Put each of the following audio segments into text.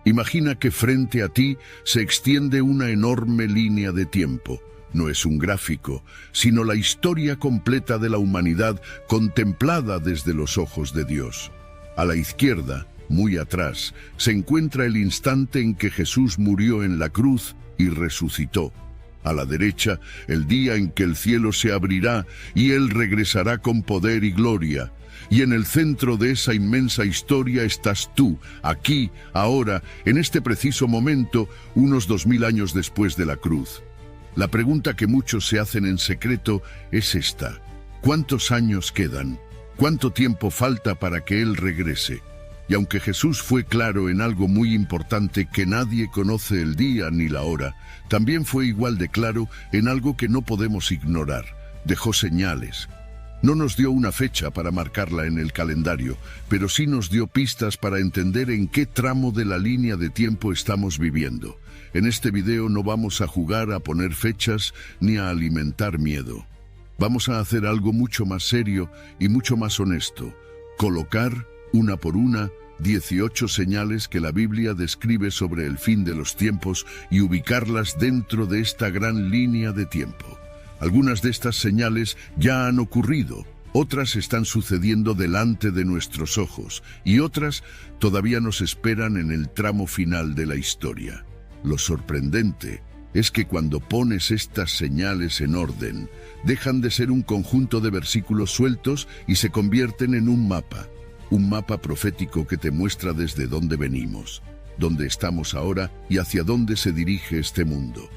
Imagina que frente a ti se extiende una enorme línea de tiempo. No es un gráfico, sino la historia completa de la humanidad contemplada desde los ojos de Dios. A la izquierda, muy atrás, se encuentra el instante en que Jesús murió en la cruz y resucitó. A la derecha, el día en que el cielo se abrirá y Él regresará con poder y gloria. Y en el centro de esa inmensa historia estás tú, aquí, ahora, en este preciso momento, unos 2000 años después de la cruz. La pregunta que muchos se hacen en secreto es esta: ¿cuántos años quedan? ¿Cuánto tiempo falta para que Él regrese? Y aunque Jesús fue claro en algo muy importante, que nadie conoce el día ni la hora, también fue igual de claro en algo que no podemos ignorar: dejó señales. No nos dio una fecha para marcarla en el calendario, pero sí nos dio pistas para entender en qué tramo de la línea de tiempo estamos viviendo. En este video no vamos a jugar a poner fechas ni a alimentar miedo. Vamos a hacer algo mucho más serio y mucho más honesto: colocar, una por una, 18 señales que la Biblia describe sobre el fin de los tiempos y ubicarlas dentro de esta gran línea de tiempo. Algunas de estas señales ya han ocurrido, otras están sucediendo delante de nuestros ojos y otras todavía nos esperan en el tramo final de la historia. Lo sorprendente es que cuando pones estas señales en orden, dejan de ser un conjunto de versículos sueltos y se convierten en un mapa profético que te muestra desde dónde venimos, dónde estamos ahora y hacia dónde se dirige este mundo.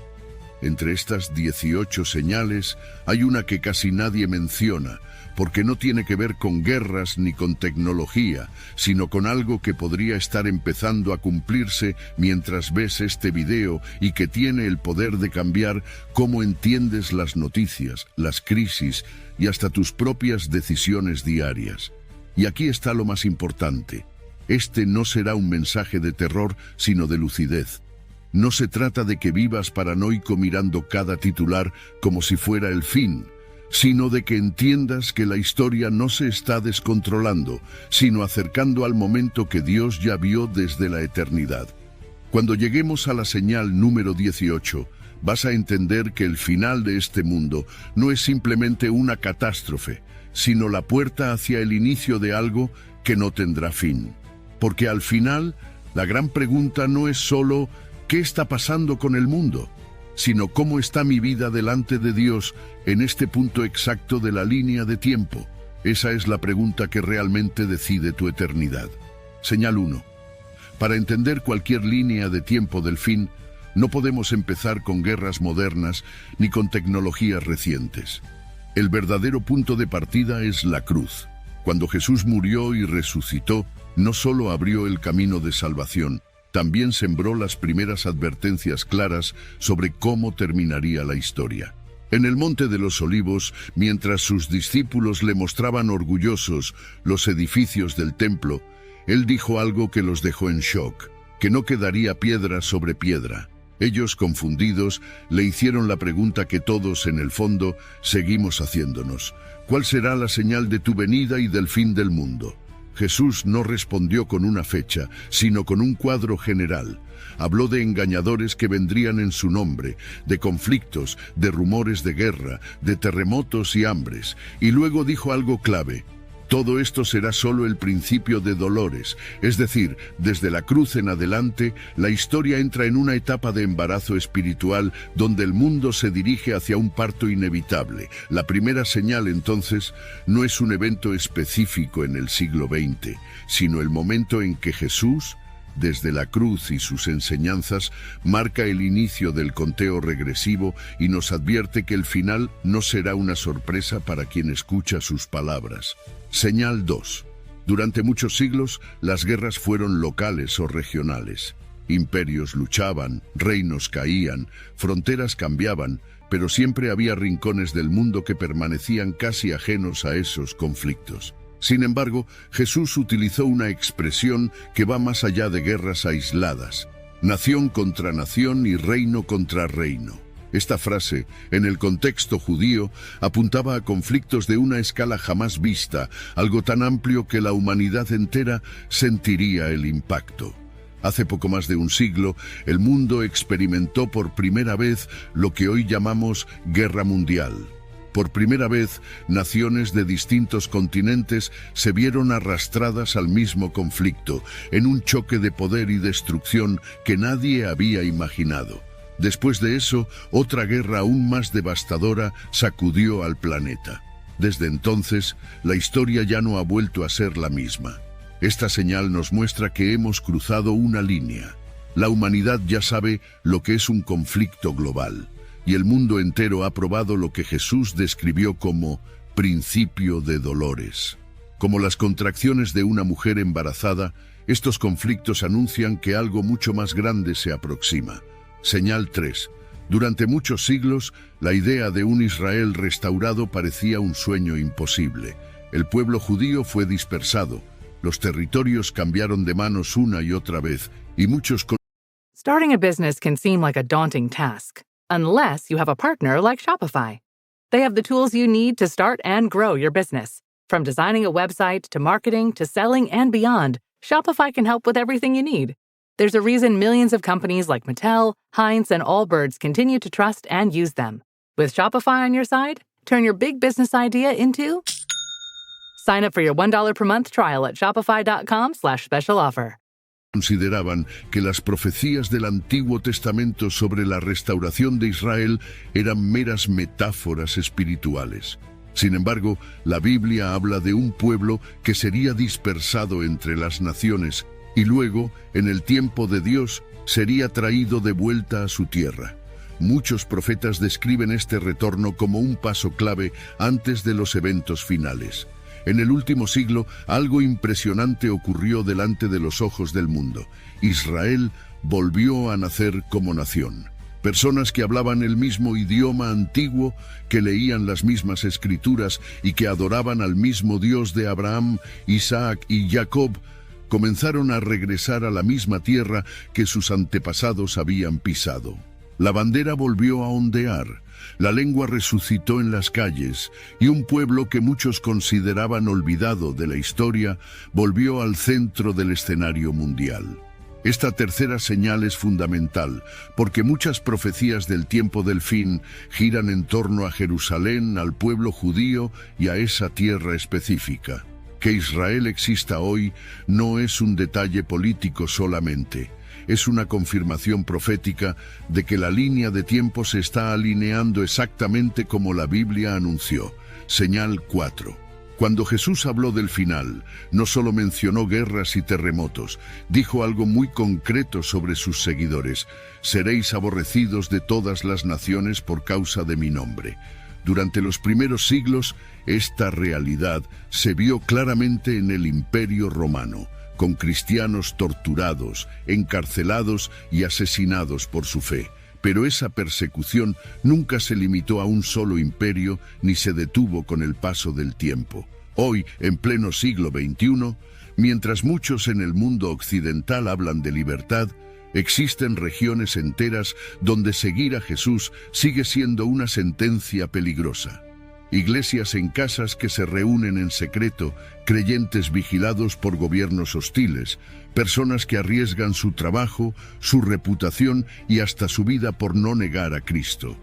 Entre estas 18 señales hay una que casi nadie menciona, porque no tiene que ver con guerras ni con tecnología, sino con algo que podría estar empezando a cumplirse mientras ves este video y que tiene el poder de cambiar cómo entiendes las noticias, las crisis y hasta tus propias decisiones diarias. Y aquí está lo más importante: este no será un mensaje de terror, sino de lucidez. No se trata de que vivas paranoico mirando cada titular como si fuera el fin, sino de que entiendas que la historia no se está descontrolando, sino acercando al momento que Dios ya vio desde la eternidad. Cuando lleguemos a la señal número 18, vas a entender que el final de este mundo no es simplemente una catástrofe, sino la puerta hacia el inicio de algo que no tendrá fin. Porque al final, la gran pregunta no es solo ¿qué está pasando con el mundo?, sino cómo está mi vida delante de Dios en este punto exacto de la línea de tiempo. Esa es la pregunta que realmente decide tu eternidad. Señal 1. Para entender cualquier línea de tiempo del fin, no podemos empezar con guerras modernas ni con tecnologías recientes. El verdadero punto de partida es la cruz. Cuando Jesús murió y resucitó, no solo abrió el camino de salvación, también sembró las primeras advertencias claras sobre cómo terminaría la historia. En el Monte de los Olivos, mientras sus discípulos le mostraban orgullosos los edificios del templo, Él dijo algo que los dejó en shock: que no quedaría piedra sobre piedra. Ellos, confundidos, le hicieron la pregunta que todos, en el fondo, seguimos haciéndonos: ¿cuál será la señal de tu venida y del fin del mundo? Jesús no respondió con una fecha, sino con un cuadro general. Habló de engañadores que vendrían en su nombre, de conflictos, de rumores de guerra, de terremotos y hambres. Y luego dijo algo clave: todo esto será solo el principio de dolores, es decir, desde la cruz en adelante, la historia entra en una etapa de embarazo espiritual donde el mundo se dirige hacia un parto inevitable. La primera señal, entonces, no es un evento específico en el siglo XX, sino el momento en que Jesús, desde la cruz y sus enseñanzas, marca el inicio del conteo regresivo y nos advierte que el final no será una sorpresa para quien escucha sus palabras. Señal 2. Durante muchos siglos, las guerras fueron locales o regionales. Imperios luchaban, reinos caían, fronteras cambiaban, pero siempre había rincones del mundo que permanecían casi ajenos a esos conflictos. Sin embargo, Jesús utilizó una expresión que va más allá de guerras aisladas: nación contra nación y reino contra reino. Esta frase, en el contexto judío, apuntaba a conflictos de una escala jamás vista, algo tan amplio que la humanidad entera sentiría el impacto. Hace poco más de un siglo, el mundo experimentó por primera vez lo que hoy llamamos guerra mundial. Por primera vez, naciones de distintos continentes se vieron arrastradas al mismo conflicto, en un choque de poder y destrucción que nadie había imaginado. Después de eso, otra guerra aún más devastadora sacudió al planeta. Desde entonces, la historia ya no ha vuelto a ser la misma. Esta señal nos muestra que hemos cruzado una línea. La humanidad ya sabe lo que es un conflicto global, y el mundo entero ha probado lo que Jesús describió como principio de dolores. Como las contracciones de una mujer embarazada, estos conflictos anuncian que algo mucho más grande se aproxima. Señal 3. Durante muchos siglos, la idea de un Israel restaurado parecía un sueño imposible. El pueblo judío fue dispersado, los territorios cambiaron de manos una y otra vez, y muchos... Starting a business can seem like a daunting task, unless you have a partner like Shopify. They have the tools you need to start and grow your business. From designing a website to marketing to selling and beyond, Shopify can help with everything you need. There's a reason millions of companies like Mattel, Heinz, and Allbirds continue to trust and use them. With Shopify on your side, turn your big business idea into... Sign up for your $1 per month trial at shopify.com/special offer. Consideraban que las profecías del Antiguo Testamento sobre la restauración de Israel eran meras metáforas espirituales. Sin embargo, la Biblia habla de un pueblo que sería dispersado entre las naciones y luego, en el tiempo de Dios, sería traído de vuelta a su tierra. Muchos profetas describen este retorno como un paso clave antes de los eventos finales. En el último siglo, algo impresionante ocurrió delante de los ojos del mundo. Israel volvió a nacer como nación. Personas que hablaban el mismo idioma antiguo, que leían las mismas escrituras y que adoraban al mismo Dios de Abraham, Isaac y Jacob, comenzaron a regresar a la misma tierra que sus antepasados habían pisado. La bandera volvió a ondear, la lengua resucitó en las calles y un pueblo que muchos consideraban olvidado de la historia volvió al centro del escenario mundial. Esta tercera señal es fundamental porque muchas profecías del tiempo del fin giran en torno a Jerusalén, al pueblo judío y a esa tierra específica. Que Israel exista hoy no es un detalle político solamente. Es una confirmación profética de que la línea de tiempo se está alineando exactamente como la Biblia anunció. Señal 4. Cuando Jesús habló del final, no solo mencionó guerras y terremotos, dijo algo muy concreto sobre sus seguidores. Seréis aborrecidos de todas las naciones por causa de mi nombre. Durante los primeros siglos, esta realidad se vio claramente en el Imperio Romano, con cristianos torturados, encarcelados y asesinados por su fe. Pero esa persecución nunca se limitó a un solo imperio ni se detuvo con el paso del tiempo. Hoy, en pleno siglo XXI, mientras muchos en el mundo occidental hablan de libertad, existen regiones enteras donde seguir a Jesús sigue siendo una sentencia peligrosa. Iglesias en casas que se reúnen en secreto, creyentes vigilados por gobiernos hostiles, personas que arriesgan su trabajo, su reputación y hasta su vida por no negar a Cristo.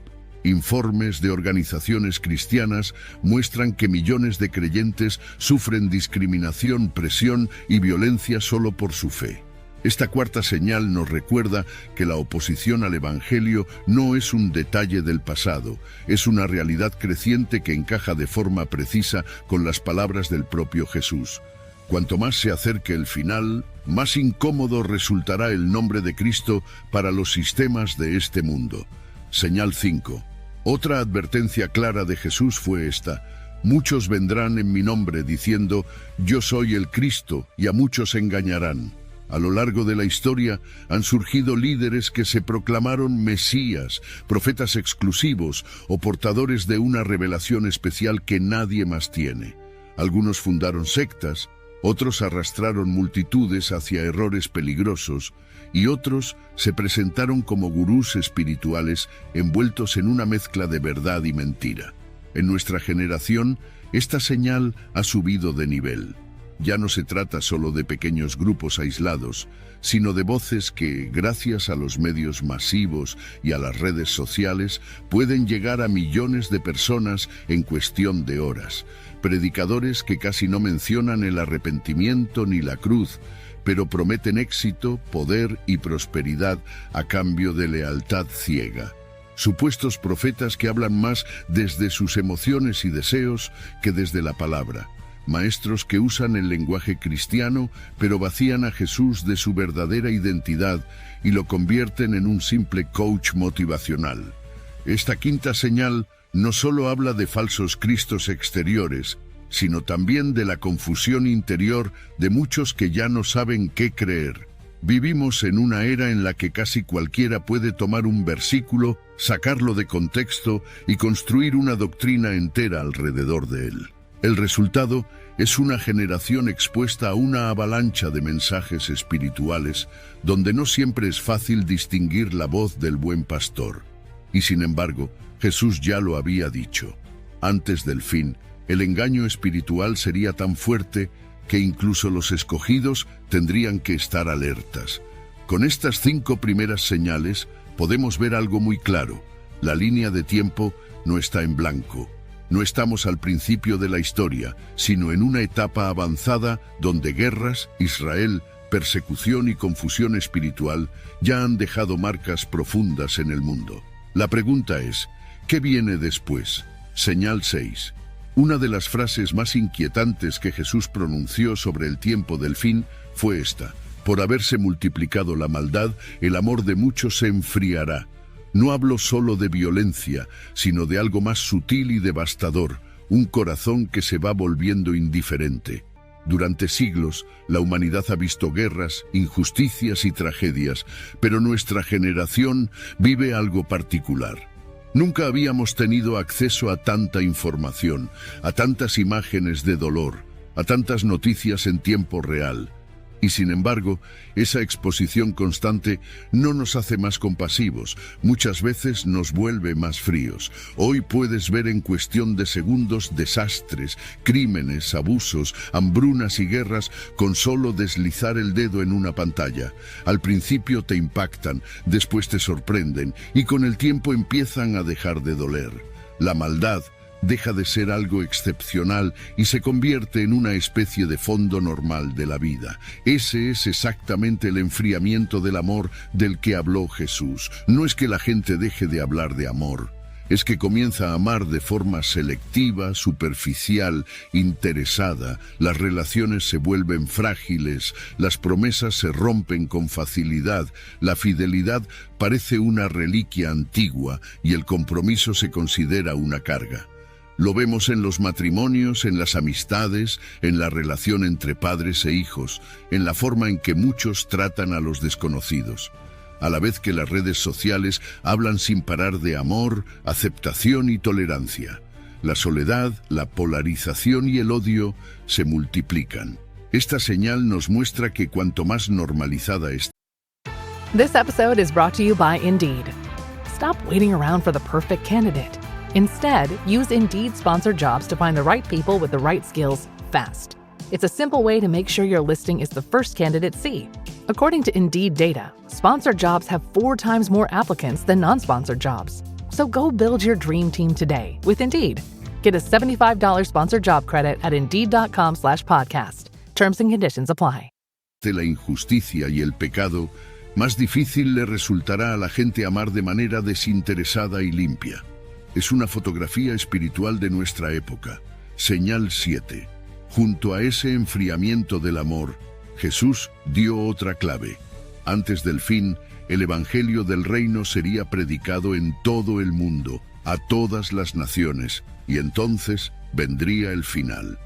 Informes de organizaciones cristianas muestran que millones de creyentes sufren discriminación, presión y violencia solo por su fe. Esta cuarta señal nos recuerda que la oposición al Evangelio no es un detalle del pasado, es una realidad creciente que encaja de forma precisa con las palabras del propio Jesús. Cuanto más se acerque el final, más incómodo resultará el nombre de Cristo para los sistemas de este mundo. Señal 5. Otra advertencia clara de Jesús fue esta: muchos vendrán en mi nombre diciendo, yo soy el Cristo, y a muchos engañarán. A lo largo de la historia han surgido líderes que se proclamaron mesías, profetas exclusivos o portadores de una revelación especial que nadie más tiene. Algunos fundaron sectas, otros arrastraron multitudes hacia errores peligrosos y otros se presentaron como gurús espirituales envueltos en una mezcla de verdad y mentira. En nuestra generación, esta señal ha subido de nivel. Ya no se trata solo de pequeños grupos aislados, sino de voces que, gracias a los medios masivos y a las redes sociales, pueden llegar a millones de personas en cuestión de horas. Predicadores que casi no mencionan el arrepentimiento ni la cruz, pero prometen éxito, poder y prosperidad a cambio de lealtad ciega. Supuestos profetas que hablan más desde sus emociones y deseos que desde la palabra. Maestros que usan el lenguaje cristiano, pero vacían a Jesús de su verdadera identidad y lo convierten en un simple coach motivacional. Esta quinta señal no solo habla de falsos cristos exteriores, sino también de la confusión interior de muchos que ya no saben qué creer. Vivimos en una era en la que casi cualquiera puede tomar un versículo, sacarlo de contexto y construir una doctrina entera alrededor de él. El resultado es una generación expuesta a una avalancha de mensajes espirituales, donde no siempre es fácil distinguir la voz del buen pastor. Y sin embargo, Jesús ya lo había dicho. Antes del fin, el engaño espiritual sería tan fuerte que incluso los escogidos tendrían que estar alertas. Con estas 5 primeras señales podemos ver algo muy claro. La línea de tiempo no está en blanco. No estamos al principio de la historia, sino en una etapa avanzada donde guerras, Israel, persecución y confusión espiritual ya han dejado marcas profundas en el mundo. La pregunta es, ¿qué viene después? Señal 6. Una de las frases más inquietantes que Jesús pronunció sobre el tiempo del fin fue esta: por haberse multiplicado la maldad, el amor de muchos se enfriará. No hablo solo de violencia, sino de algo más sutil y devastador, un corazón que se va volviendo indiferente. Durante siglos, la humanidad ha visto guerras, injusticias y tragedias, pero nuestra generación vive algo particular. Nunca habíamos tenido acceso a tanta información, a tantas imágenes de dolor, a tantas noticias en tiempo real. Y sin embargo, esa exposición constante no nos hace más compasivos, muchas veces nos vuelve más fríos. Hoy puedes ver en cuestión de segundos desastres, crímenes, abusos, hambrunas y guerras con solo deslizar el dedo en una pantalla. Al principio te impactan, después te sorprenden y con el tiempo empiezan a dejar de doler. La maldad deja de ser algo excepcional y se convierte en una especie de fondo normal de la vida. Ese es exactamente el enfriamiento del amor del que habló Jesús. No es que la gente deje de hablar de amor, es que comienza a amar de forma selectiva, superficial, interesada. Las relaciones se vuelven frágiles, las promesas se rompen con facilidad, la fidelidad parece una reliquia antigua y el compromiso se considera una carga. Lo vemos en los matrimonios, en las amistades, en la relación entre padres e hijos, en la forma en que muchos tratan a los desconocidos. A la vez que las redes sociales hablan sin parar de amor, aceptación y tolerancia. La soledad, la polarización y el odio se multiplican. Esta señal nos muestra que cuanto más normalizada está. This episode is brought to you by Indeed. Stop waiting around for the perfect candidate. Instead, use Indeed sponsored jobs to find the right people with the right skills fast. It's a simple way to make sure your listing is the first candidates see. According to Indeed data, sponsored jobs have 4 times more applicants than non-sponsored jobs. So go build your dream team today with Indeed. Get a $75 sponsored job credit at Indeed.com/podcast. Terms and conditions apply. De la injusticia y el pecado, más difícil le resultará a la gente amar de manera desinteresada y limpia. Es una fotografía espiritual de nuestra época. Señal 7. Junto a ese enfriamiento del amor, Jesús dio otra clave. Antes del fin, el Evangelio del Reino sería predicado en todo el mundo, a todas las naciones, y entonces vendría el final.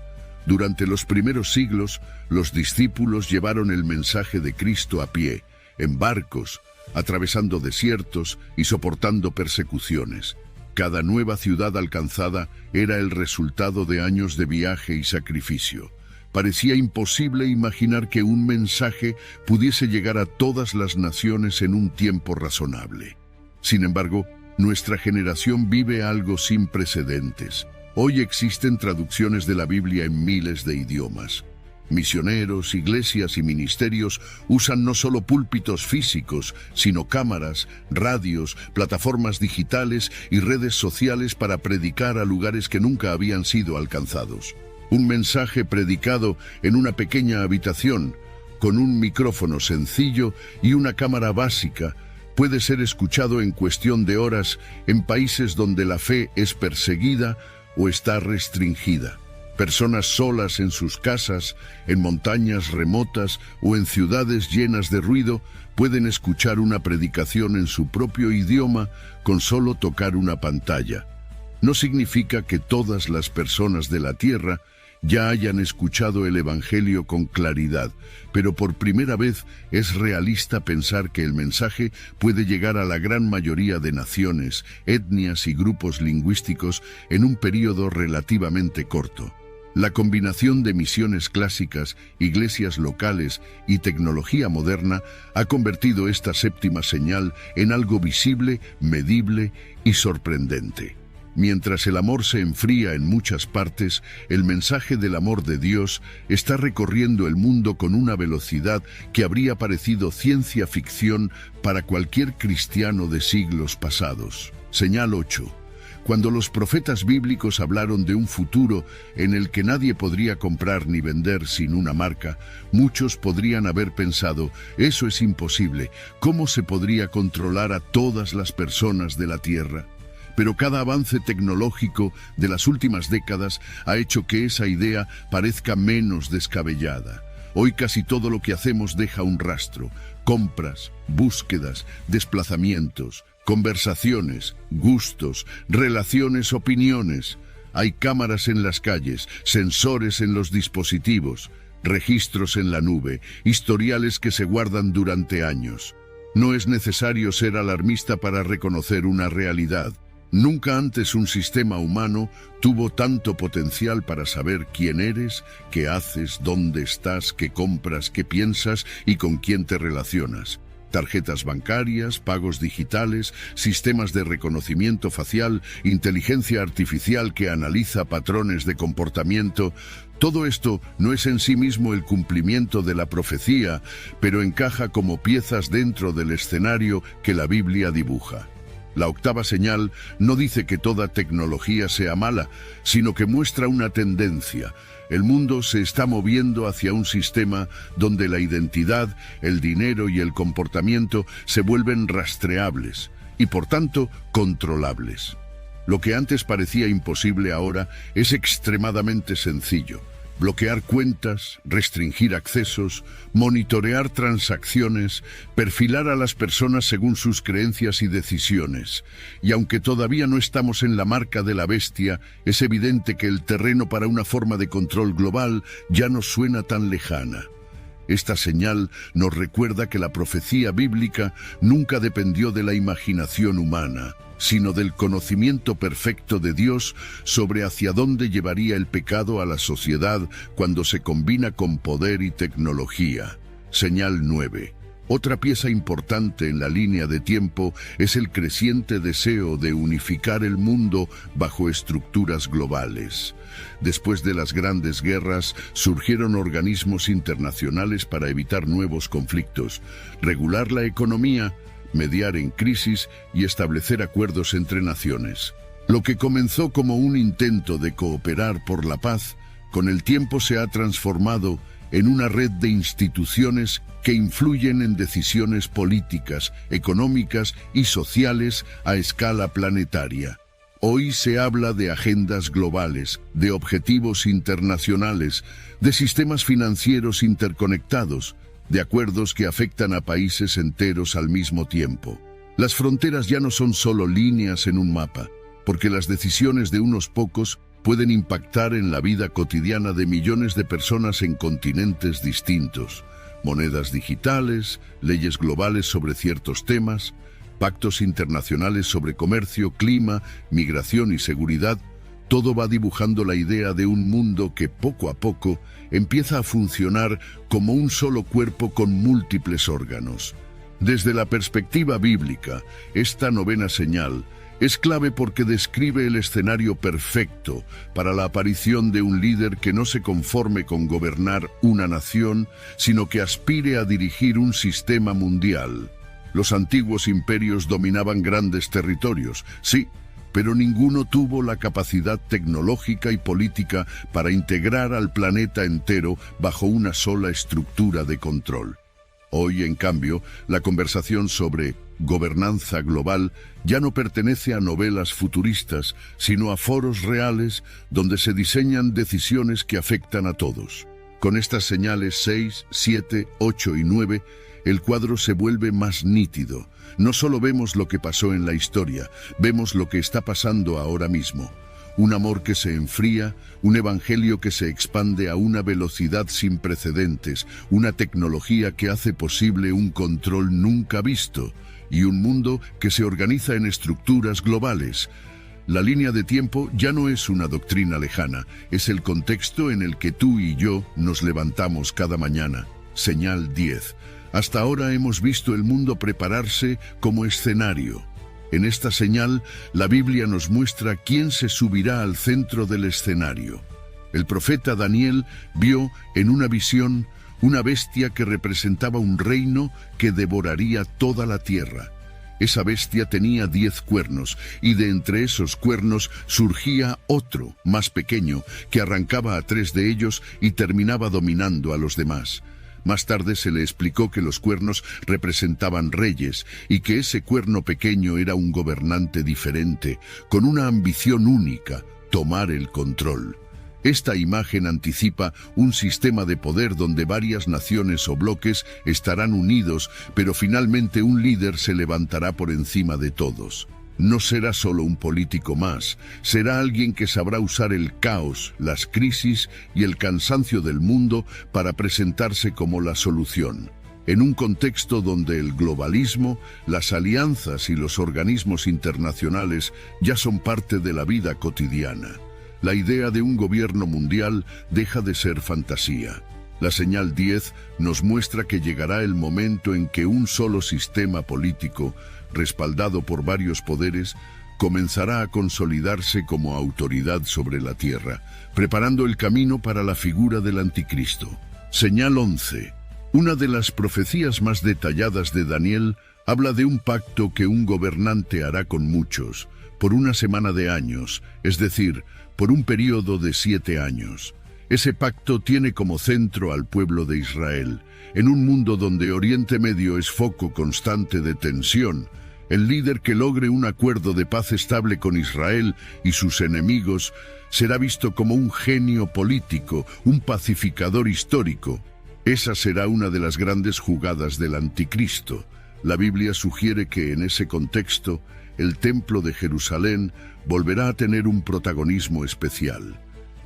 Durante los primeros siglos, los discípulos llevaron el mensaje de Cristo a pie, en barcos, atravesando desiertos y soportando persecuciones. Cada nueva ciudad alcanzada era el resultado de años de viaje y sacrificio. Parecía imposible imaginar que un mensaje pudiese llegar a todas las naciones en un tiempo razonable. Sin embargo, nuestra generación vive algo sin precedentes. Hoy existen traducciones de la Biblia en miles de idiomas. Misioneros, iglesias y ministerios usan no solo púlpitos físicos, sino cámaras, radios, plataformas digitales y redes sociales para predicar a lugares que nunca habían sido alcanzados. Un mensaje predicado en una pequeña habitación, con un micrófono sencillo y una cámara básica, puede ser escuchado en cuestión de horas en países donde la fe es perseguida o está restringida. Personas solas en sus casas, en montañas remotas o en ciudades llenas de ruido pueden escuchar una predicación en su propio idioma con solo tocar una pantalla. No significa que todas las personas de la tierra ya hayan escuchado el Evangelio con claridad, pero por primera vez es realista pensar que el mensaje puede llegar a la gran mayoría de naciones, etnias y grupos lingüísticos en un período relativamente corto. La combinación de misiones clásicas, iglesias locales y tecnología moderna ha convertido esta séptima señal en algo visible, medible y sorprendente. Mientras el amor se enfría en muchas partes, el mensaje del amor de Dios está recorriendo el mundo con una velocidad que habría parecido ciencia ficción para cualquier cristiano de siglos pasados. Señal 8. Cuando los profetas bíblicos hablaron de un futuro en el que nadie podría comprar ni vender sin una marca, muchos podrían haber pensado, eso es imposible, ¿cómo se podría controlar a todas las personas de la tierra? Pero cada avance tecnológico de las últimas décadas ha hecho que esa idea parezca menos descabellada. Hoy casi todo lo que hacemos deja un rastro: compras, búsquedas, desplazamientos, conversaciones, gustos, relaciones, opiniones. Hay cámaras en las calles, sensores en los dispositivos, registros en la nube, historiales que se guardan durante años. No es necesario ser alarmista para reconocer una realidad. Nunca antes un sistema humano tuvo tanto potencial para saber quién eres, qué haces, dónde estás, qué compras, qué piensas y con quién te relacionas. Tarjetas bancarias, pagos digitales, sistemas de reconocimiento facial, inteligencia artificial que analiza patrones de comportamiento. Todo esto no es en sí mismo el cumplimiento de la profecía, pero encaja como piezas dentro del escenario que la Biblia dibuja. La octava señal no dice que toda tecnología sea mala, sino que muestra una tendencia. El mundo se está moviendo hacia un sistema donde la identidad, el dinero y el comportamiento se vuelven rastreables y, por tanto, controlables. Lo que antes parecía imposible ahora es extremadamente sencillo. Bloquear cuentas, restringir accesos, monitorear transacciones, perfilar a las personas según sus creencias y decisiones. Y aunque todavía no estamos en la marca de la bestia, es evidente que el terreno para una forma de control global ya no suena tan lejana. Esta señal nos recuerda que la profecía bíblica nunca dependió de la imaginación humana, sino del conocimiento perfecto de Dios sobre hacia dónde llevaría el pecado a la sociedad cuando se combina con poder y tecnología. Señal 9. Otra pieza importante en la línea de tiempo es el creciente deseo de unificar el mundo bajo estructuras globales. Después de las grandes guerras, surgieron organismos internacionales para evitar nuevos conflictos, regular la economía, mediar en crisis y establecer acuerdos entre naciones. Lo que comenzó como un intento de cooperar por la paz, con el tiempo se ha transformado en una red de instituciones que influyen en decisiones políticas, económicas y sociales a escala planetaria. Hoy se habla de agendas globales, de objetivos internacionales, de sistemas financieros interconectados, de acuerdos que afectan a países enteros al mismo tiempo. Las fronteras ya no son solo líneas en un mapa, porque las decisiones de unos pocos pueden impactar en la vida cotidiana de millones de personas en continentes distintos. Monedas digitales, leyes globales sobre ciertos temas, pactos internacionales sobre comercio, clima, migración y seguridad. Todo va dibujando la idea de un mundo que poco a poco empieza a funcionar como un solo cuerpo con múltiples órganos. Desde la perspectiva bíblica, esta novena señal Es clave porque describe el escenario perfecto para la aparición de un líder que no se conforme con gobernar una nación, sino que aspire a dirigir un sistema mundial. Los antiguos imperios dominaban grandes territorios, sí, pero ninguno tuvo la capacidad tecnológica y política para integrar al planeta entero bajo una sola estructura de control. Hoy, en cambio, la conversación sobre gobernanza global ya no pertenece a novelas futuristas, sino a foros reales donde se diseñan decisiones que afectan a todos. Con estas señales 6, 7, 8 y 9, el cuadro se vuelve más nítido. No solo vemos lo que pasó en la historia, vemos lo que está pasando ahora mismo. Un amor que se enfría, un evangelio que se expande a una velocidad sin precedentes, una tecnología que hace posible un control nunca visto y un mundo que se organiza en estructuras globales. La línea de tiempo ya no es una doctrina lejana, es el contexto en el que tú y yo nos levantamos cada mañana. Señal 10. Hasta ahora hemos visto el mundo prepararse como escenario. En esta señal, la Biblia nos muestra quién se subirá al centro del escenario. El profeta Daniel vio en una visión una bestia que representaba un reino que devoraría toda la tierra. Esa bestia tenía 10 cuernos, y de entre esos cuernos surgía otro, más pequeño, que arrancaba a 3 de ellos y terminaba dominando a los demás. Más tarde se le explicó que los cuernos representaban reyes y que ese cuerno pequeño era un gobernante diferente, con una ambición única, tomar el control. Esta imagen anticipa un sistema de poder donde varias naciones o bloques estarán unidos, pero finalmente un líder se levantará por encima de todos. No será solo un político más, será alguien que sabrá usar el caos, las crisis y el cansancio del mundo para presentarse como la solución. En un contexto donde el globalismo, las alianzas y los organismos internacionales ya son parte de la vida cotidiana. La idea de un gobierno mundial deja de ser fantasía. La señal 10 nos muestra que llegará el momento en que un solo sistema político, respaldado por varios poderes, comenzará a consolidarse como autoridad sobre la tierra, preparando el camino para la figura del anticristo. Señal 11. Una de las profecías más detalladas de Daniel habla de un pacto que un gobernante hará con muchos, por una semana de años, es decir, por un periodo de 7 años. Ese pacto tiene como centro al pueblo de Israel. En un mundo donde Oriente Medio es foco constante de tensión, el líder que logre un acuerdo de paz estable con Israel y sus enemigos será visto como un genio político, un pacificador histórico. Esa será una de las grandes jugadas del anticristo. La Biblia sugiere que en ese contexto, el Templo de Jerusalén volverá a tener un protagonismo especial.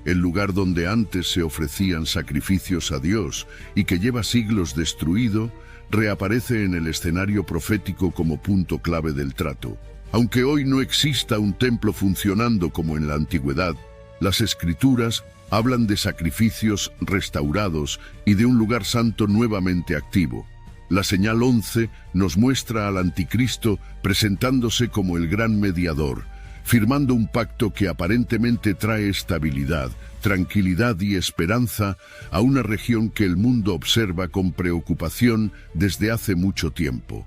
El lugar donde antes se ofrecían sacrificios a Dios y que lleva siglos destruido, reaparece en el escenario profético como punto clave del trato. Aunque hoy no exista un templo funcionando como en la antigüedad, las Escrituras hablan de sacrificios restaurados y de un lugar santo nuevamente activo. La señal 11 nos muestra al anticristo presentándose como el gran mediador, firmando un pacto que aparentemente trae estabilidad, tranquilidad y esperanza a una región que el mundo observa con preocupación desde hace mucho tiempo.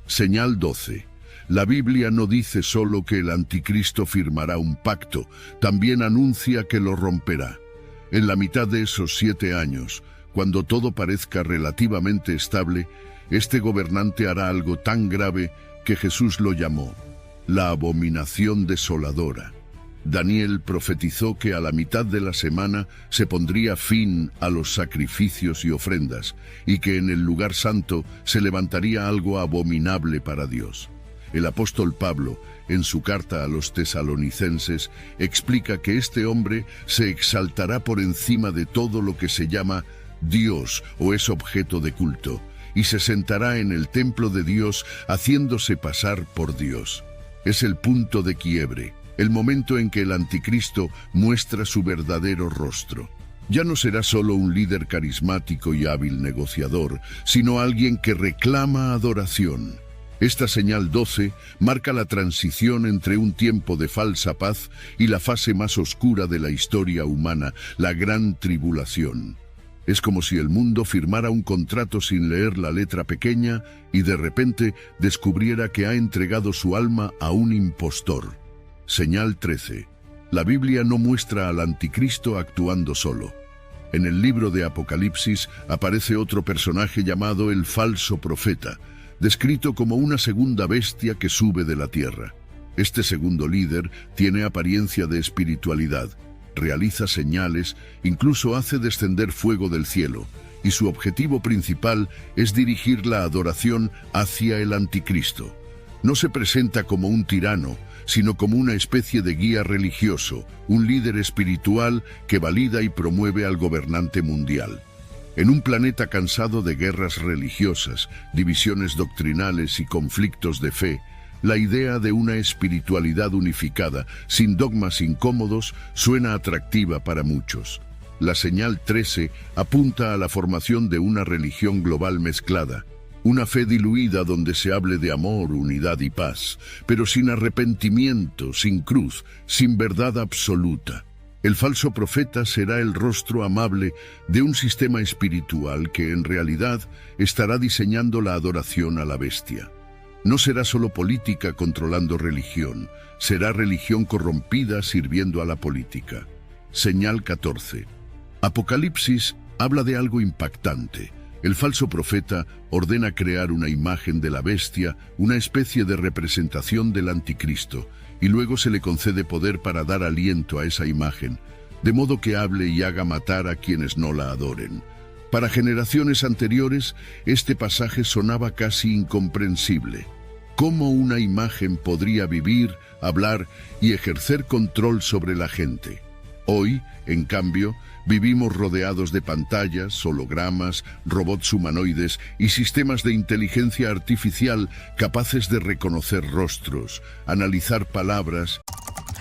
Señal 12. La Biblia no dice solo que el anticristo firmará un pacto, también anuncia que lo romperá. En la mitad de esos 7 años, cuando todo parezca relativamente estable, este gobernante hará algo tan grave que Jesús lo llamó la abominación desoladora. Daniel profetizó que a la mitad de la semana se pondría fin a los sacrificios y ofrendas, y que en el lugar santo se levantaría algo abominable para Dios. El apóstol Pablo, en su carta a los tesalonicenses, explica que este hombre se exaltará por encima de todo lo que se llama Dios o es objeto de culto, y se sentará en el templo de Dios haciéndose pasar por Dios. Es el punto de quiebre, el momento en que el anticristo muestra su verdadero rostro. Ya no será solo un líder carismático y hábil negociador, sino alguien que reclama adoración. Esta señal 12 marca la transición entre un tiempo de falsa paz y la fase más oscura de la historia humana, la Gran Tribulación. Es como si el mundo firmara un contrato sin leer la letra pequeña y de repente descubriera que ha entregado su alma a un impostor. Señal 13. La Biblia no muestra al anticristo actuando solo. En el libro de Apocalipsis aparece otro personaje llamado el falso profeta, descrito como una segunda bestia que sube de la tierra. Este segundo líder tiene apariencia de espiritualidad, realiza señales, incluso hace descender fuego del cielo, y su objetivo principal es dirigir la adoración hacia el anticristo. No se presenta como un tirano, sino como una especie de guía religioso, un líder espiritual que valida y promueve al gobernante mundial. En un planeta cansado de guerras religiosas, divisiones doctrinales y conflictos de fe, la idea de una espiritualidad unificada, sin dogmas incómodos, suena atractiva para muchos. La señal 13 apunta a la formación de una religión global mezclada, una fe diluida donde se hable de amor, unidad y paz, pero sin arrepentimiento, sin cruz, sin verdad absoluta. El falso profeta será el rostro amable de un sistema espiritual que en realidad estará diseñando la adoración a la bestia. No será solo política controlando religión, será religión corrompida sirviendo a la política. Señal 14. Apocalipsis habla de algo impactante. El falso profeta ordena crear una imagen de la bestia, una especie de representación del anticristo, y luego se le concede poder para dar aliento a esa imagen, de modo que hable y haga matar a quienes no la adoren. Para generaciones anteriores, este pasaje sonaba casi incomprensible. ¿Cómo una imagen podría vivir, hablar y ejercer control sobre la gente? Hoy, en cambio, vivimos rodeados de pantallas, hologramas, robots humanoides y sistemas de inteligencia artificial capaces de reconocer rostros, analizar palabras.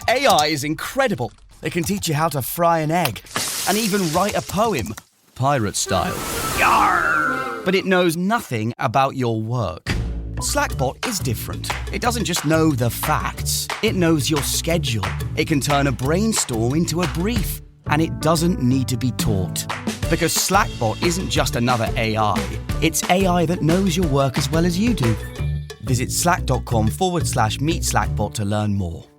AI is incredible. It can teach you how to fry an egg and even write a poem, pirate style. Yarr! But it knows nothing about your work. Slackbot is different. It doesn't just know the facts. It knows your schedule. It can turn a brainstorm into a brief. And it doesn't need to be taught. Because Slackbot isn't just another AI. It's AI that knows your work as well as you do. Visit slack.com/meet Slackbot to learn more.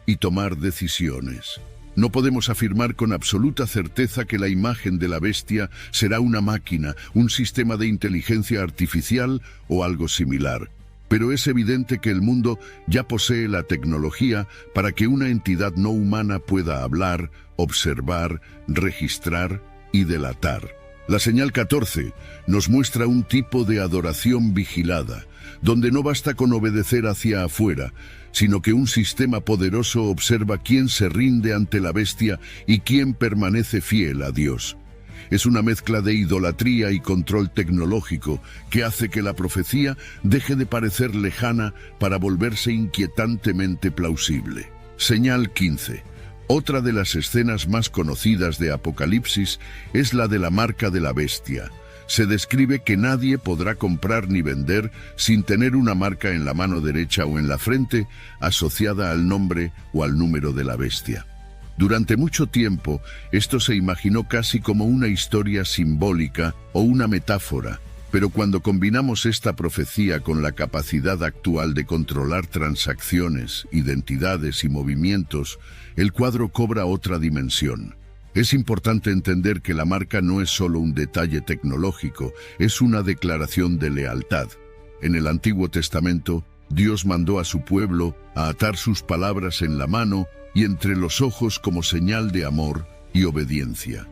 Y tomar decisiones. No podemos afirmar con absoluta certeza que la imagen de la bestia será una máquina, un sistema de inteligencia artificial o algo similar. Pero es evidente que el mundo ya posee la tecnología para que una entidad no humana pueda hablar, observar, registrar y delatar. La señal 14 nos muestra un tipo de adoración vigilada, donde no basta con obedecer hacia afuera, sino que un sistema poderoso observa quién se rinde ante la bestia y quién permanece fiel a Dios. Es una mezcla de idolatría y control tecnológico que hace que la profecía deje de parecer lejana para volverse inquietantemente plausible. Señal 15. Otra de las escenas más conocidas de Apocalipsis es la de la marca de la bestia. Se describe que nadie podrá comprar ni vender sin tener una marca en la mano derecha o en la frente asociada al nombre o al número de la bestia. Durante mucho tiempo, esto se imaginó casi como una historia simbólica o una metáfora, pero cuando combinamos esta profecía con la capacidad actual de controlar transacciones, identidades y movimientos, el cuadro cobra otra dimensión. Es importante entender que la marca no es solo un detalle tecnológico, es una declaración de lealtad. En el Antiguo Testamento, Dios mandó a su pueblo a atar sus palabras en la mano y entre los ojos como señal de amor y obediencia.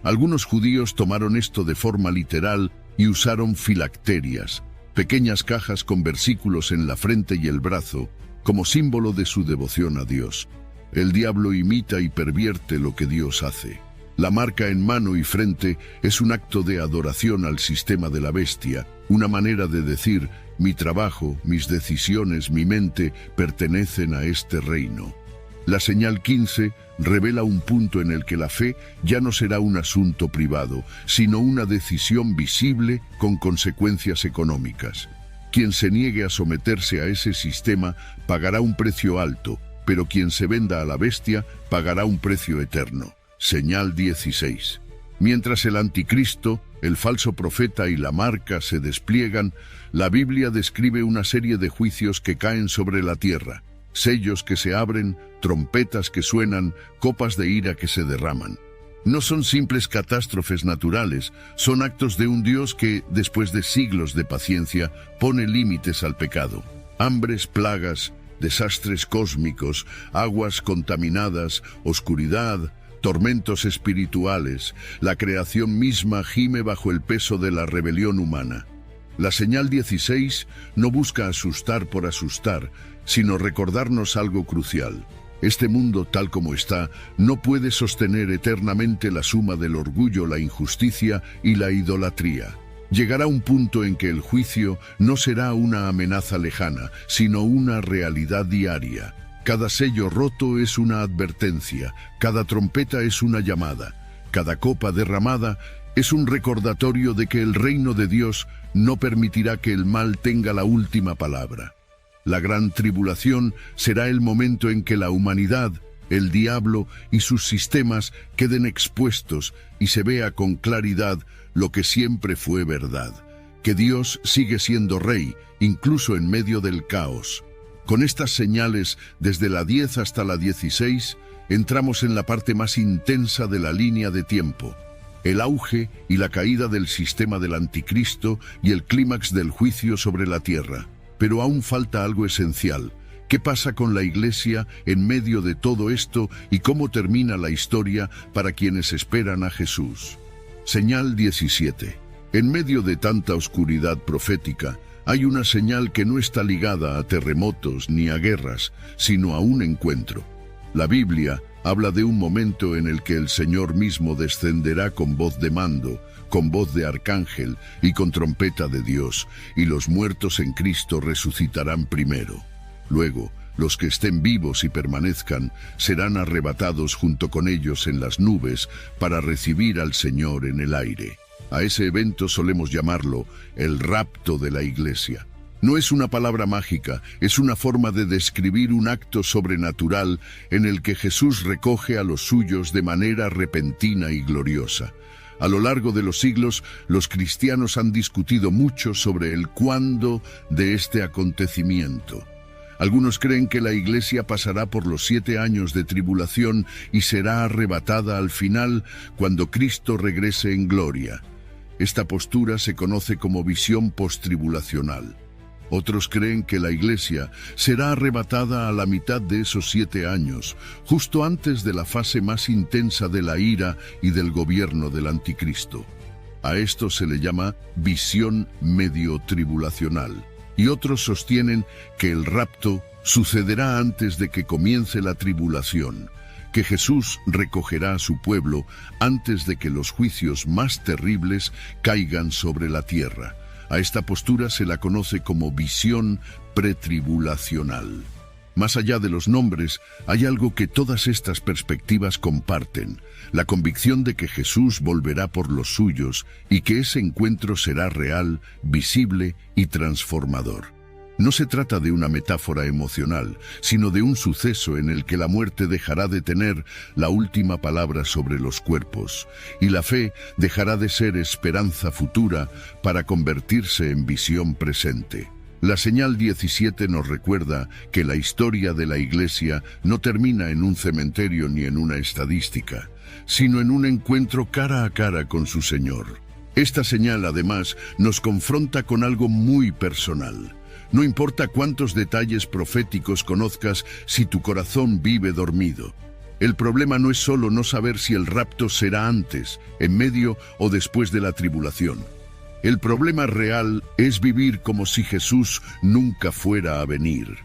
Algunos judíos tomaron esto de forma literal y usaron filacterias, pequeñas cajas con versículos en la frente y el brazo, como símbolo de su devoción a Dios. El diablo imita y pervierte lo que Dios hace. La marca en mano y frente es un acto de adoración al sistema de la bestia, una manera de decir, mi trabajo, mis decisiones, mi mente pertenecen a este reino. La señal 15 revela un punto en el que la fe ya no será un asunto privado, sino una decisión visible con consecuencias económicas. Quien se niegue a someterse a ese sistema pagará un precio alto, pero quien se venda a la bestia pagará un precio eterno. Señal 16. Mientras el anticristo, el falso profeta y la marca se despliegan, la Biblia describe una serie de juicios que caen sobre la tierra, sellos que se abren, trompetas que suenan, copas de ira que se derraman. No son simples catástrofes naturales, son actos de un Dios que, después de siglos de paciencia, pone límites al pecado. Hambres, plagas, desastres cósmicos, aguas contaminadas, oscuridad, tormentos espirituales, la creación misma gime bajo el peso de la rebelión humana. La señal 16 no busca asustar por asustar, sino recordarnos algo crucial. Este mundo, tal como está, no puede sostener eternamente la suma del orgullo, la injusticia y la idolatría. Llegará un punto en que el juicio no será una amenaza lejana, sino una realidad diaria. Cada sello roto es una advertencia, cada trompeta es una llamada, cada copa derramada es un recordatorio de que el reino de Dios no permitirá que el mal tenga la última palabra. La gran tribulación será el momento en que la humanidad, el diablo y sus sistemas queden expuestos y se vea con claridad lo que siempre fue verdad, que Dios sigue siendo rey, incluso en medio del caos. Con estas señales, desde la 10 hasta la 16, entramos en la parte más intensa de la línea de tiempo, el auge y la caída del sistema del anticristo y el clímax del juicio sobre la tierra. Pero aún falta algo esencial. ¿Qué pasa con la Iglesia en medio de todo esto y cómo termina la historia para quienes esperan a Jesús? Señal 17. En medio de tanta oscuridad profética, hay una señal que no está ligada a terremotos ni a guerras, sino a un encuentro. La Biblia habla de un momento en el que el Señor mismo descenderá con voz de mando, con voz de arcángel y con trompeta de Dios, y los muertos en Cristo resucitarán primero. Luego, los que estén vivos y permanezcan serán arrebatados junto con ellos en las nubes para recibir al Señor en el aire. A ese evento solemos llamarlo el rapto de la Iglesia. No es una palabra mágica, es una forma de describir un acto sobrenatural en el que Jesús recoge a los suyos de manera repentina y gloriosa. A lo largo de los siglos, los cristianos han discutido mucho sobre el cuándo de este acontecimiento. Algunos creen que la Iglesia pasará por los 7 años de tribulación y será arrebatada al final cuando Cristo regrese en gloria. Esta postura se conoce como visión postribulacional. Otros creen que la Iglesia será arrebatada a la mitad de esos 7 años, justo antes de la fase más intensa de la ira y del gobierno del anticristo. A esto se le llama visión medio tribulacional. Y otros sostienen que el rapto sucederá antes de que comience la tribulación, que Jesús recogerá a su pueblo antes de que los juicios más terribles caigan sobre la tierra. A esta postura se la conoce como visión pretribulacional. Más allá de los nombres, hay algo que todas estas perspectivas comparten: la convicción de que Jesús volverá por los suyos y que ese encuentro será real, visible y transformador. No se trata de una metáfora emocional, sino de un suceso en el que la muerte dejará de tener la última palabra sobre los cuerpos, y la fe dejará de ser esperanza futura para convertirse en visión presente. La señal 17 nos recuerda que la historia de la Iglesia no termina en un cementerio ni en una estadística, sino en un encuentro cara a cara con su Señor. Esta señal, además, nos confronta con algo muy personal. No importa cuántos detalles proféticos conozcas si tu corazón vive dormido. El problema no es solo no saber si el rapto será antes, en medio o después de la tribulación. El problema real es vivir como si Jesús nunca fuera a venir.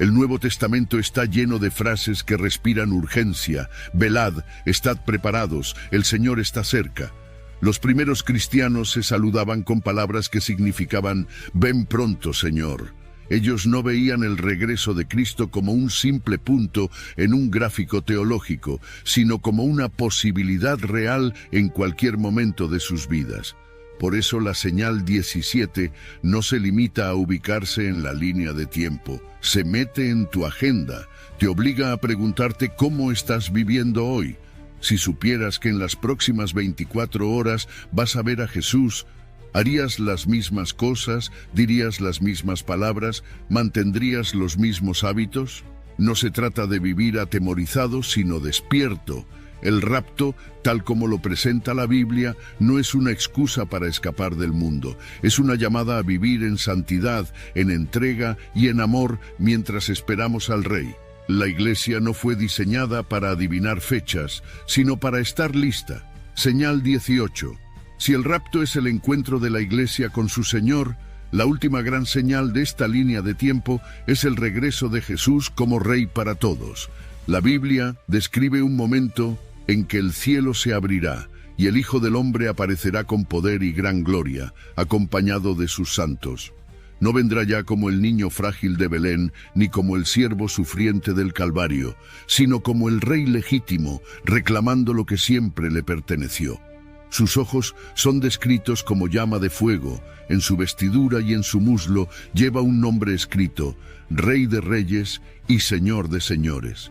El Nuevo Testamento está lleno de frases que respiran urgencia: velad, estad preparados, el Señor está cerca. Los primeros cristianos se saludaban con palabras que significaban «Ven pronto, Señor». Ellos no veían el regreso de Cristo como un simple punto en un gráfico teológico, sino como una posibilidad real en cualquier momento de sus vidas. Por eso la señal 17 no se limita a ubicarse en la línea de tiempo, se mete en tu agenda, te obliga a preguntarte cómo estás viviendo hoy. Si supieras que en las próximas 24 horas vas a ver a Jesús, ¿harías las mismas cosas? ¿Dirías las mismas palabras? ¿Mantendrías los mismos hábitos? No se trata de vivir atemorizado, sino despierto. El rapto, tal como lo presenta la Biblia, no es una excusa para escapar del mundo. Es una llamada a vivir en santidad, en entrega y en amor mientras esperamos al Rey. La Iglesia no fue diseñada para adivinar fechas, sino para estar lista. Señal 18. Si el rapto es el encuentro de la Iglesia con su Señor, la última gran señal de esta línea de tiempo es el regreso de Jesús como Rey para todos. La Biblia describe un momento en que el cielo se abrirá y el Hijo del Hombre aparecerá con poder y gran gloria, acompañado de sus santos. No vendrá ya como el niño frágil de Belén, ni como el siervo sufriente del Calvario, sino como el Rey legítimo, reclamando lo que siempre le perteneció. Sus ojos son descritos como llama de fuego, en su vestidura y en su muslo lleva un nombre escrito, Rey de Reyes y Señor de Señores.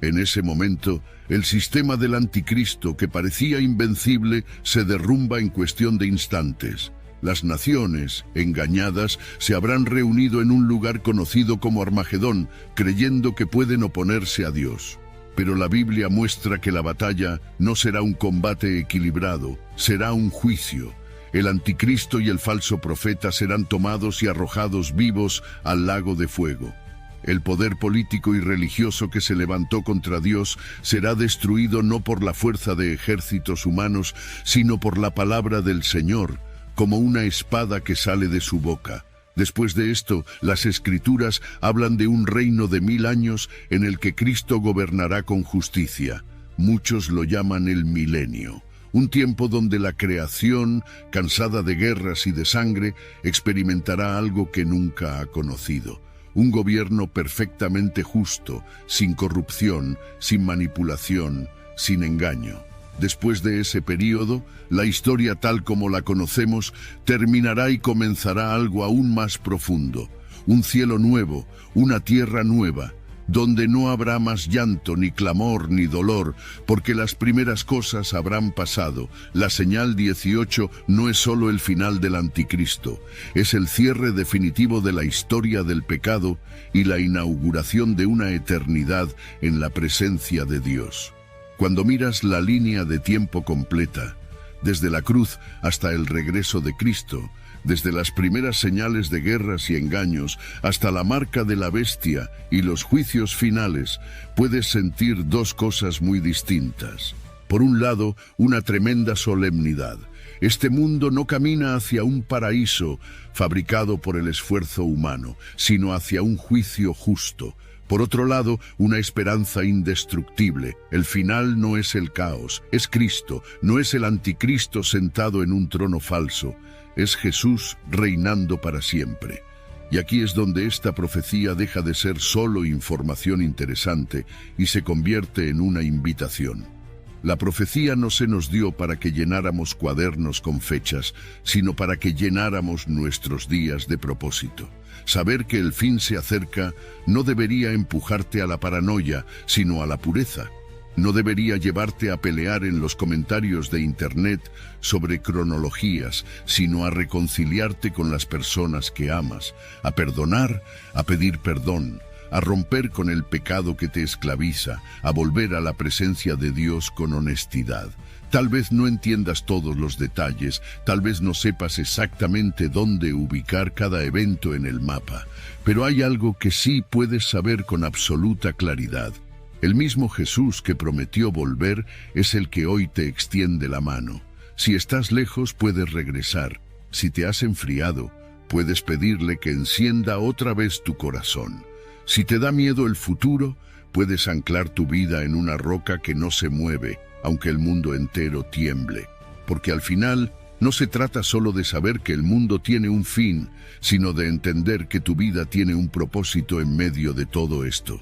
En ese momento, el sistema del anticristo, que parecía invencible, se derrumba en cuestión de instantes. Las naciones, engañadas, se habrán reunido en un lugar conocido como Armagedón, creyendo que pueden oponerse a Dios. Pero la Biblia muestra que la batalla no será un combate equilibrado, será un juicio. El anticristo y el falso profeta serán tomados y arrojados vivos al lago de fuego. El poder político y religioso que se levantó contra Dios será destruido no por la fuerza de ejércitos humanos, sino por la palabra del Señor, como una espada que sale de su boca. Después de esto, las Escrituras hablan de un reino de 1000 años en el que Cristo gobernará con justicia. Muchos lo llaman el milenio. Un tiempo donde la creación, cansada de guerras y de sangre, experimentará algo que nunca ha conocido. Un gobierno perfectamente justo, sin corrupción, sin manipulación, sin engaño. Después de ese período, la historia tal como la conocemos terminará y comenzará algo aún más profundo. Un cielo nuevo, una tierra nueva, donde no habrá más llanto, ni clamor, ni dolor, porque las primeras cosas habrán pasado. La señal 18 no es solo el final del anticristo, es el cierre definitivo de la historia del pecado y la inauguración de una eternidad en la presencia de Dios. Cuando miras la línea de tiempo completa, desde la cruz hasta el regreso de Cristo, desde las primeras señales de guerras y engaños hasta la marca de la bestia y los juicios finales, puedes sentir dos cosas muy distintas. Por un lado, una tremenda solemnidad. Este mundo no camina hacia un paraíso fabricado por el esfuerzo humano, sino hacia un juicio justo. Por otro lado, una esperanza indestructible. El final no es el caos, es Cristo, no es el anticristo sentado en un trono falso. Es Jesús reinando para siempre. Y aquí es donde esta profecía deja de ser solo información interesante y se convierte en una invitación. La profecía no se nos dio para que llenáramos cuadernos con fechas, sino para que llenáramos nuestros días de propósito. Saber que el fin se acerca no debería empujarte a la paranoia, sino a la pureza. No debería llevarte a pelear en los comentarios de Internet sobre cronologías, sino a reconciliarte con las personas que amas, a perdonar, a pedir perdón, a romper con el pecado que te esclaviza, a volver a la presencia de Dios con honestidad. Tal vez no entiendas todos los detalles, tal vez no sepas exactamente dónde ubicar cada evento en el mapa, pero hay algo que sí puedes saber con absoluta claridad. El mismo Jesús que prometió volver es el que hoy te extiende la mano. Si estás lejos, puedes regresar. Si te has enfriado, puedes pedirle que encienda otra vez tu corazón. Si te da miedo el futuro, puedes anclar tu vida en una roca que no se mueve, aunque el mundo entero tiemble. Porque al final, no se trata solo de saber que el mundo tiene un fin, sino de entender que tu vida tiene un propósito en medio de todo esto.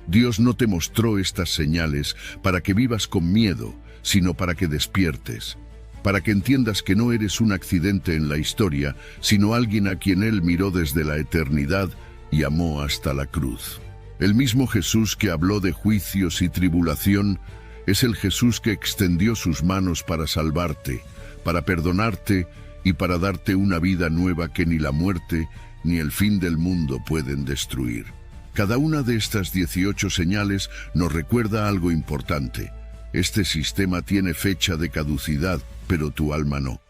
Dios no te mostró estas señales para que vivas con miedo, sino para que despiertes. para que entiendas que no eres un accidente en la historia, sino alguien a quien Él miró desde la eternidad y amó hasta la cruz. El mismo Jesús que habló de juicios y tribulación es el Jesús que extendió sus manos para salvarte, para perdonarte y para darte una vida nueva que ni la muerte ni el fin del mundo pueden destruir. Cada una de estas 18 señales nos recuerda algo importante. Este sistema tiene fecha de caducidad, pero tu alma no.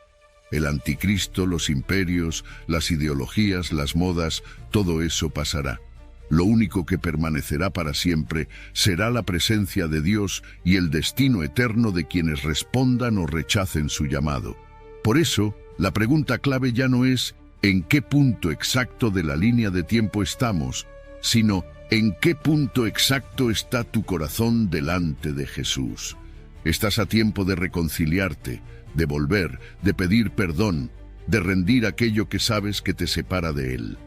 El anticristo, los imperios, las ideologías, las modas, todo eso pasará. Lo único que permanecerá para siempre será la presencia de Dios y el destino eterno de quienes respondan o rechacen su llamado. Por eso, la pregunta clave ya no es ¿en qué punto exacto de la línea de tiempo estamos?, sino ¿en qué punto exacto está tu corazón delante de Jesús? Estás a tiempo de reconciliarte, de volver, de pedir perdón, de rendir aquello que sabes que te separa de Él.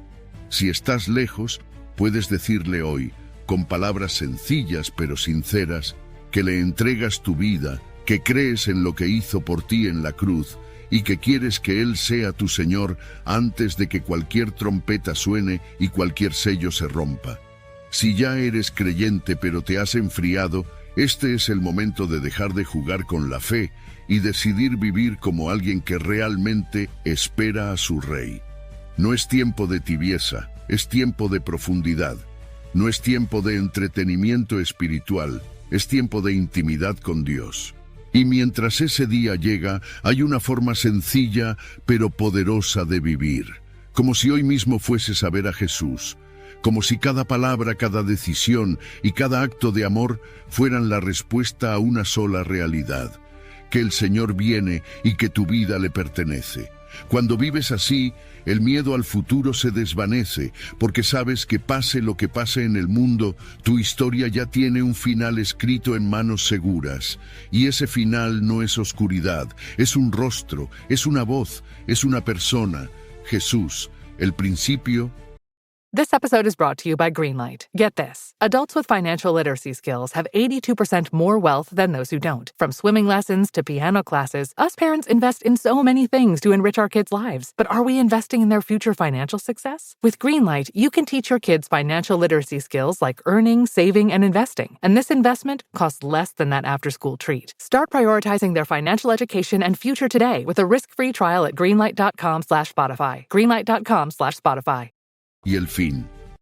Si estás lejos, puedes decirle hoy, con palabras sencillas pero sinceras, que le entregas tu vida, que crees en lo que hizo por ti en la cruz y que quieres que Él sea tu Señor antes de que cualquier trompeta suene y cualquier sello se rompa. Si ya eres creyente pero te has enfriado, este es el momento de dejar de jugar con la fe y decidir vivir como alguien que realmente espera a su Rey. No es tiempo de tibieza, es tiempo de profundidad. No es tiempo de entretenimiento espiritual, es tiempo de intimidad con Dios. Y mientras ese día llega, hay una forma sencilla pero poderosa de vivir. Como si hoy mismo fueses a ver a Jesús. Como si cada palabra, cada decisión y cada acto de amor fueran la respuesta a una sola realidad. Que el Señor viene y que tu vida le pertenece. Cuando vives así, el miedo al futuro se desvanece, porque sabes que pase lo que pase en el mundo, tu historia ya tiene un final escrito en manos seguras. Y ese final no es oscuridad, es un rostro, es una voz, es una persona, Jesús, el principio. This episode is brought to you by Greenlight. Get this. Adults with financial literacy skills have 82% more wealth than those who don't. From swimming lessons to piano classes, us parents invest in so many things to enrich our kids' lives. But are we investing in their future financial success? With Greenlight, you can teach your kids financial literacy skills like earning, saving, and investing. And this investment costs less than that after-school treat. Start prioritizing their financial education and future today with a risk-free trial at greenlight.com/Spotify. Greenlight.com/Spotify. Y el fin.